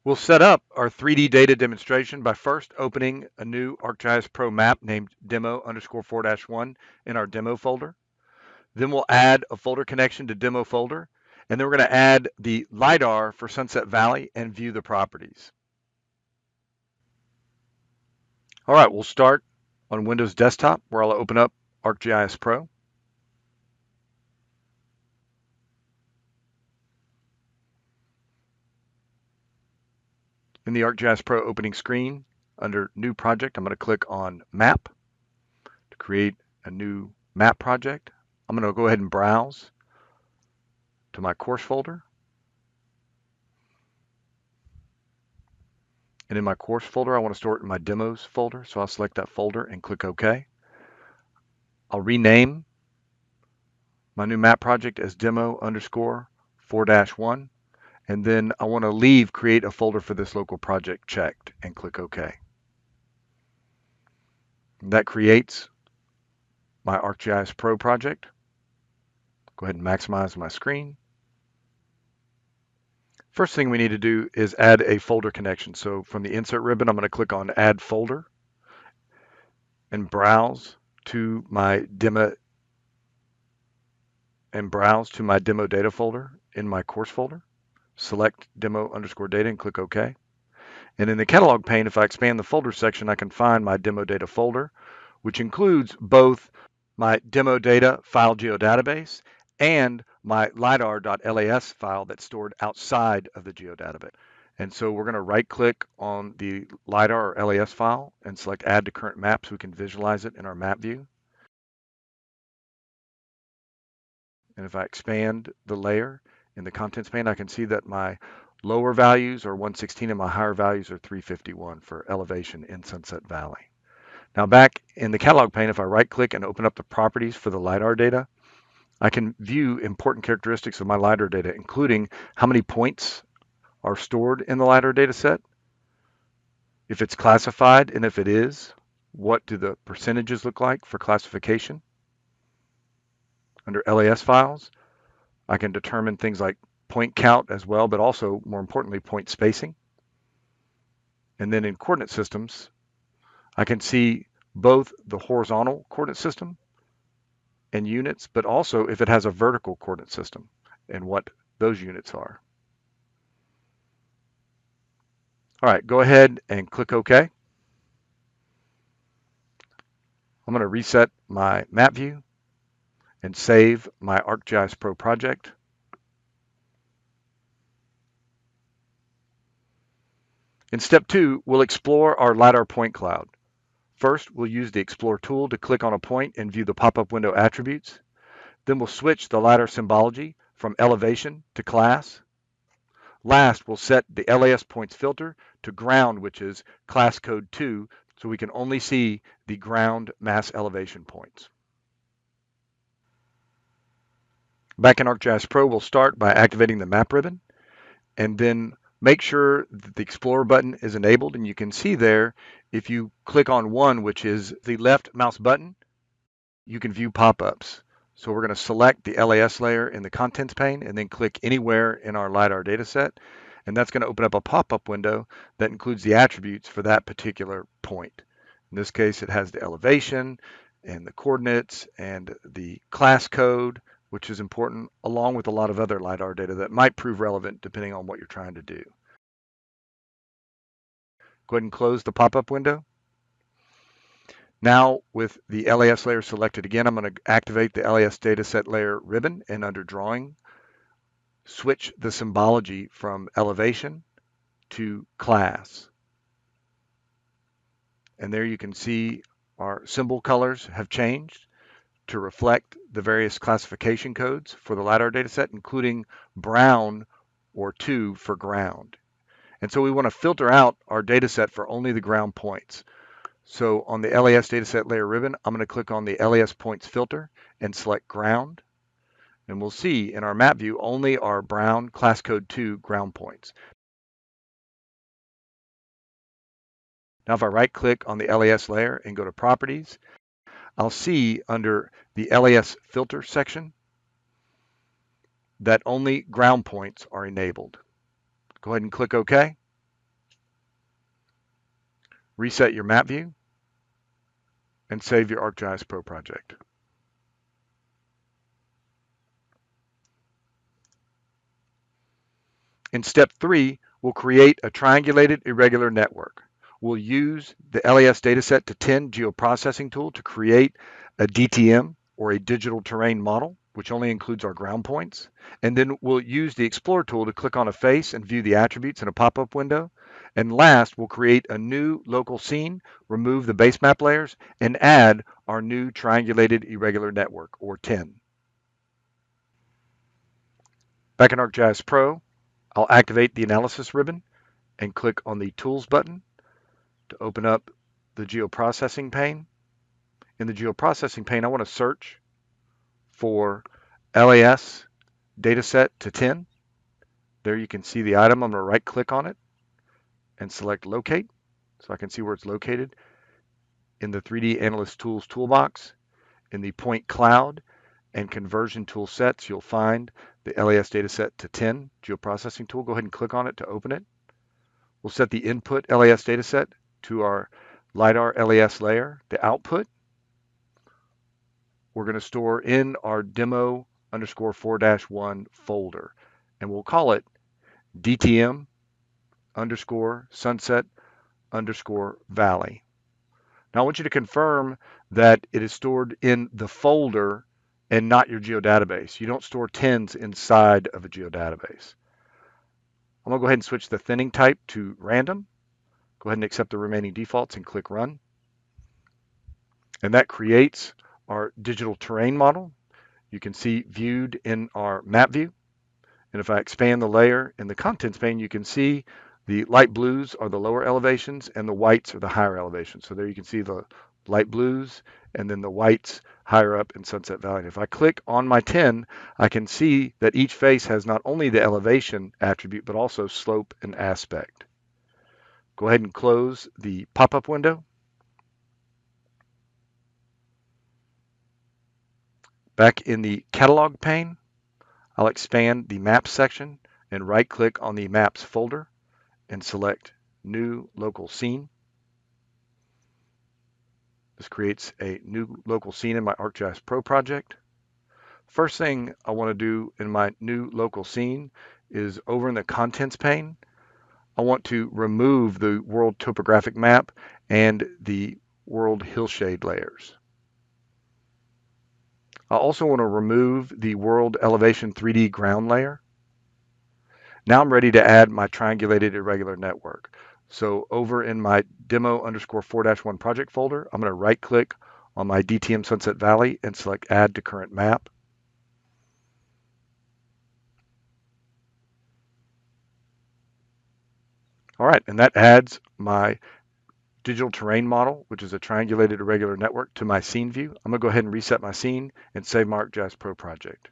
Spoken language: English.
We'll set up our 3D data demonstration by first opening a new ArcGIS Pro map named demo_4-1 in our demo folder. Then we'll add a folder connection to demo folder, and then we're going to add the LiDAR for Sunset Valley and view the properties. All right, we'll start on Windows Desktop, where I'll open up ArcGIS Pro. In the ArcGIS Pro opening screen, under New Project, I'm going to click on Map to create a new map project. I'm going to go ahead and browse to my course folder. And in my course folder, I want to store it in my demos folder. So I'll select that folder and click OK. I'll rename my new map project as demo_4-1. And then I want to leave create a folder for this local project checked and click OK. And that creates my ArcGIS Pro project. Go ahead and maximize my screen. First thing we need to do is add a folder connection. So from the insert ribbon, I'm going to click on add folder and browse to my demo data folder in my course folder. Select demo_data and click OK. And in the catalog pane, if I expand the folder section, I can find my demo data folder, which includes both my demo data file geodatabase and my lidar.las file that's stored outside of the geodatabase. And so we're going to right click on the lidar or LAS file and select add to current map so we can visualize it in our map view. And if I expand the layer in the contents pane, I can see that my lower values are 116 and my higher values are 351 for elevation in Sunset Valley. Now back in the catalog pane, if I right click and open up the properties for the LiDAR data, I can view important characteristics of my LiDAR data, including how many points are stored in the LiDAR data set, if it's classified, and if it is, what do the percentages look like for classification. Under LAS files, I can determine things like point count as well, but also, more importantly, point spacing. And then in coordinate systems, I can see both the horizontal coordinate system and units, but also if it has a vertical coordinate system and what those units are. All right, go ahead and click OK. I'm going to reset my map view and save my ArcGIS Pro project. In step 2, we'll explore our LiDAR point cloud. First, we'll use the Explore tool to click on a point and view the pop-up window attributes. Then we'll switch the LiDAR symbology from elevation to class. Last, we'll set the LAS points filter to ground, which is class code 2, so we can only see the ground mass elevation points. Back in ArcGIS Pro, we'll start by activating the map ribbon and then make sure that the Explorer button is enabled. And you can see there, if you click on one, which is the left mouse button, you can view pop-ups. So we're going to select the LAS layer in the contents pane and then click anywhere in our LiDAR data set. And that's going to open up a pop-up window that includes the attributes for that particular point. In this case, it has the elevation and the coordinates and the class code, which is important, along with a lot of other LiDAR data that might prove relevant depending on what you're trying to do. Go ahead and close the pop-up window. Now, with the LAS layer selected again, I'm going to activate the LAS dataset layer ribbon, and under Drawing, switch the symbology from elevation to class. And there you can see our symbol colors have changed to reflect the various classification codes for the LiDAR dataset, including brown or 2 for ground. And so we want to filter out our dataset for only the ground points. So on the LAS dataset layer ribbon, I'm going to click on the LAS points filter and select ground. And we'll see in our map view only our brown class code 2 ground points. Now if I right click on the LAS layer and go to properties, I'll see under the LAS filter section that only ground points are enabled. Go ahead and click OK. reset your map view, and save your ArcGIS Pro project. In step 3, we'll create a triangulated irregular network. We'll use the LAS dataset to 10 geoprocessing tool to create a DTM, or a digital terrain model, which only includes our ground points. And then we'll use the Explore tool to click on a face and view the attributes in a pop-up window. And last, we'll create a new local scene, remove the base map layers, and add our new triangulated irregular network, or TIN. Back in ArcGIS Pro, I'll activate the analysis ribbon and click on the Tools button to open up the geoprocessing pane. In the geoprocessing pane, I want to search for LAS dataset to 10. There you can see the item. I'm going to right click on it and select locate so I can see where it's located. In the 3D Analyst Tools toolbox, in the point cloud and conversion tool sets, you'll find the LAS dataset to 10 geoprocessing tool. Go ahead and click on it to open it. We'll set the input LAS dataset to our LiDAR LAS layer. The output we're going to store in our demo underscore 4-1 folder, and we'll call it DTM underscore sunset underscore valley. Now I want you to confirm that it is stored in the folder and not your geodatabase. You don't store TINs inside of a geodatabase. I'm going to go ahead and switch the thinning type to random. Go ahead and accept the remaining defaults and click run. And that creates our digital terrain model. You can see viewed in our map view. And if I expand the layer in the contents pane, you can see the light blues are the lower elevations and the whites are the higher elevations. So there you can see the light blues and then the whites higher up in Sunset Valley. And if I click on my 10, I can see that each face has not only the elevation attribute, but also slope and aspect. Go ahead and close the pop-up window. Back in the catalog pane, I'll expand the Maps section and right-click on the Maps folder and select New Local Scene. This creates a new local scene in my ArcGIS Pro project. First thing I want to do in my new local scene is over in the Contents pane, I want to remove the World Topographic Map and the World Hillshade layers. I also want to remove the World Elevation 3D ground layer. Now I'm ready to add my triangulated irregular network. So over in my demo underscore 4-1 project folder, I'm going to right click on my DTM Sunset Valley and select add to current map. All right, and that adds my digital terrain model, which is a triangulated irregular network, to my scene view. I'm going to go ahead and reset my scene and save my ArcGIS Pro project.